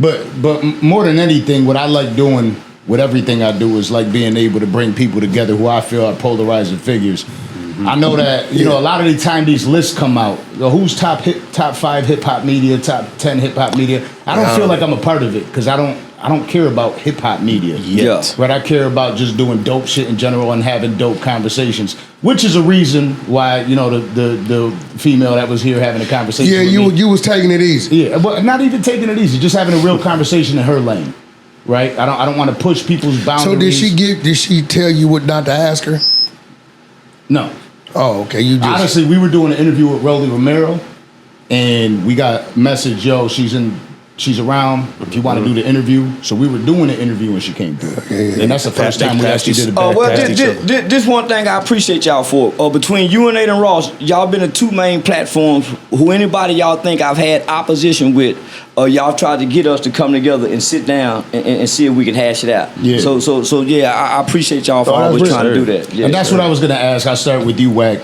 But more than anything, what I like doing with everything I do is like being able to bring people together who I feel are polarizing figures. I know that a lot of the time these lists come out. Who's top 5 hip hop media, top 10 hip hop media? I don't feel like I'm a part of it because I don't care about hip hop media yet. Right? I care about just doing dope shit in general and having dope conversations, which is a reason why the female that was here having a conversation. Yeah, with you was taking it easy. Yeah, but not even taking it easy, just having a real conversation in her lane. Right? I don't want to push people's boundaries. So did she tell you what not to ask her? No. Oh, okay. Honestly, we were doing an interview with Rolly Romero, and we got message, she's around if you want to do the interview. So we were doing the interview and she came through. And that's the first time we actually did it. This one thing I appreciate y'all for. Between you and Aiden Ross, y'all been the two main platforms who anybody y'all think I've had opposition with, y'all tried to get us to come together and sit down and see if we can hash it out. Yeah. So yeah, I appreciate y'all for always trying to do that. Yeah, and that's what I was going to ask. I start with you, Wack.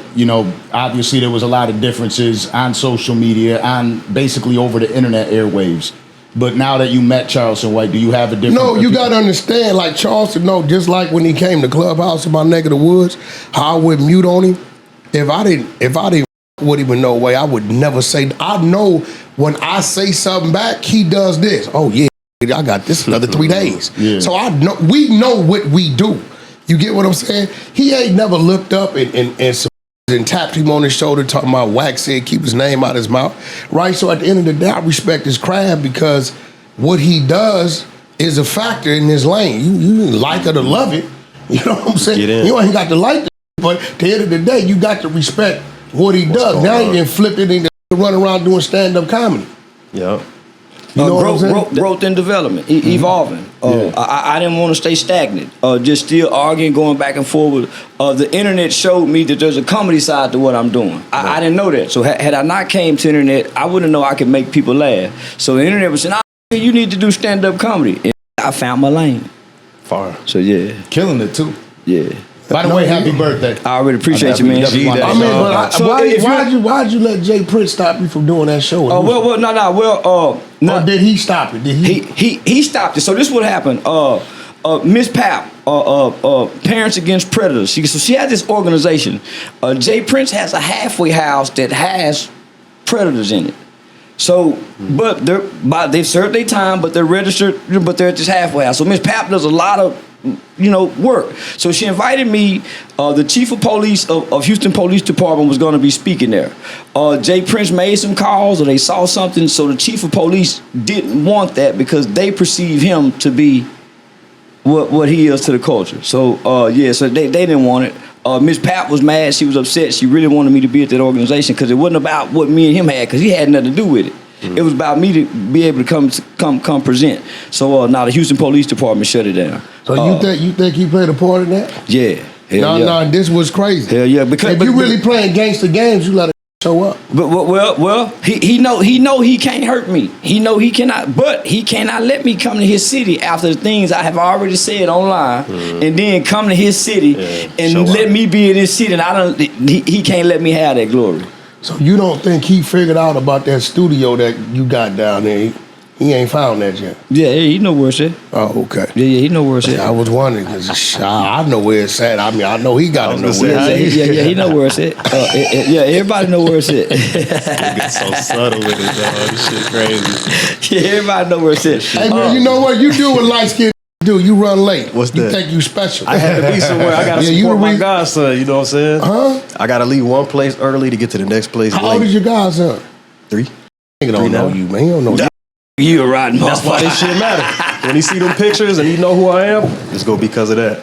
Obviously there was a lot of differences on social media, on basically over the internet airwaves. But now that you met Charleston White, do you have a different... No, you got to understand, like Charleston, just like when he came to Clubhouse in my neck of the woods, how I would mute on him. If I didn't with him in no way, I would never say... I know when I say something back, he does this. Oh, yeah, I got this another 3 days. Yeah. So we know what we do. You get what I'm saying? He ain't never looked up and tapped him on his shoulder talking about Wack said keep his name out his mouth, right? So at the end of the day, I respect his craft because what he does is a factor in his lane. You like it or love it, you know what I'm saying? You ain't got to like it, but at the end of the day, you got to respect what he does. Now he can flip it and run around doing stand-up comedy. Yeah. Growth and development, evolving. I didn't want to stay stagnant, just still arguing, going back and forward. The internet showed me that there's a comedy side to what I'm doing. I didn't know that. So had I not came to internet, I wouldn't know I could make people laugh. So the internet was saying, you need to do stand-up comedy. And I found my lane. Fire. So yeah. Killing it too. Yeah. By the way, happy birthday. I really appreciate you, man. Why'd you let Jay Prince stop you from doing that show? No. Did he stop it? Did he stopped it. So this is what happened. Miss Pap, Parents Against Predators. She had this organization. Jay Prince has a halfway house that has predators in it. So, but they've served their time, but they're registered, but they're at this halfway house. So Miss Pap does a lot of work. So she invited me. The chief of police of Houston Police Department was going to be speaking there. Jay Prince made some calls, or they saw something. So the chief of police didn't want that because they perceive him to be what he is to the culture. So so they didn't want it. Miss Pap was mad. She was upset. She really wanted me to be at that organization because it wasn't about what me and him had, because he had nothing to do with it. It was about me to be able to come present. So now the Houston Police Department shut it down. So you think he played a part in that? Yeah. No, this was crazy. Hell yeah. Because if you really playing gangster games, you let it show up. But he know he can't hurt me. He know he cannot, but he cannot let me come to his city after the things I have already said online, and then come to his city and let me be in his city, and he can't let me have that glory. So you don't think he figured out about that studio that you got down there? He ain't found that yet. Yeah, he know where it's at. Oh, okay. Yeah, he know where it's at. I was wondering because I know where it's at. I mean, I know he got to know where it's at. Yeah, he know where it's at. Yeah, everybody know where it's at. Get so subtle with it, dog. This shit crazy. Yeah, everybody know where it's at. Hey man, you know what you do with light skin? You run late. What's that? You think you special. I had to be somewhere. I gotta support my godson, you know what I'm saying? Huh? I gotta leave one place early to get to the next place late. How old is your godson? 3. Nigga don't know you, man. He don't know you. You a riding That's why this shit matter. When he see them pictures and he know who I am, it's gonna be because of that.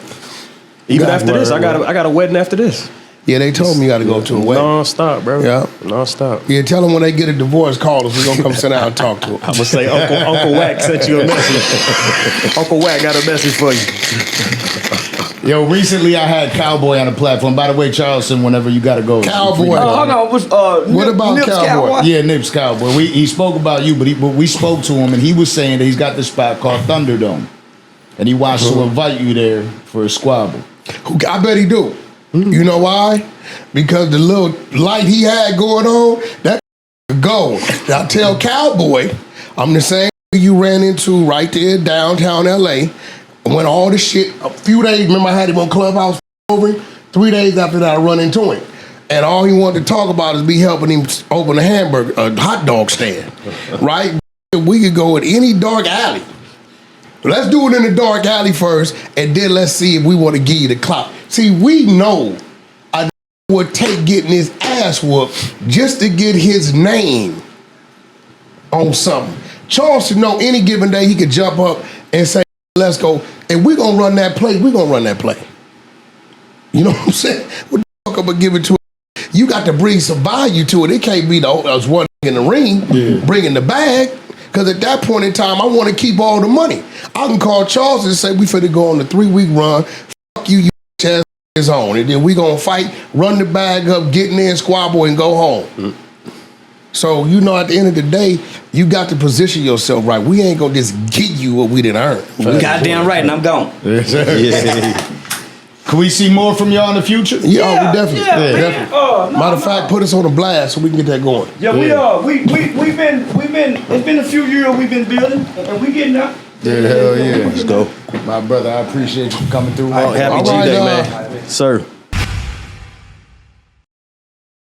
Even after this, I got a wedding after this. Yeah, they told me you got to go to a wedding. Non-stop, bro. Yeah. Non-stop. Yeah, tell them when they get a divorce, call us. We're going to come sit down and talk to them. I'm going to say Uncle Wack sent you a message. Uncle Wack got a message for you. Yo, recently I had Cowboy on the platform. By the way, Charleston, whenever you got to go. Cowboy. What about Cowboy? Yeah, Nip's Cowboy. He spoke about you, but we spoke to him, and he was saying that he's got this spot called Thunderdome. And he wants to invite you there for a squabble. I bet he do. You know why? Because the little light he had going on, that gold. I tell Cowboy, I'm the same you ran into right there downtown LA, when all the shit, a few days, remember I had him on Clubhouse over him? 3 days after that, I run into him. And all he wanted to talk about is me helping him open a hot dog stand, right? We could go in any dark alley. Let's do it in the dark alley first, and then let's see if we want to give you the clout. See, we know a would take getting his ass whooped just to get his name on something. Charleston know any given day he could jump up and say, let's go, and we're going to run that play. We're going to run that play. You know what I'm saying? What the fuck up and give it to him? You got to bring some value to it. It can't be us one in the ring bringing the bag. Because at that point in time, I want to keep all the money. I can call Charles and say, we finna go on the 3-week run. Fuck you, ass is on. And then we gonna fight, run the bag up, get in there, squad boy, and go home. So, you know, at the end of the day, you got to position yourself right. We ain't gonna just give you what we didn't earn. Goddamn right, and I'm gone. Can we see more from y'all in the future? Yeah, we definitely. Definitely. Matter of fact, put us on a blast so we can get that going. Yeah, we've been. It's been a few years we've been building, and we getting up. Yeah, hell yeah. Let's go. My brother, I appreciate you for coming through. Happy All G right, Day, man. Sir.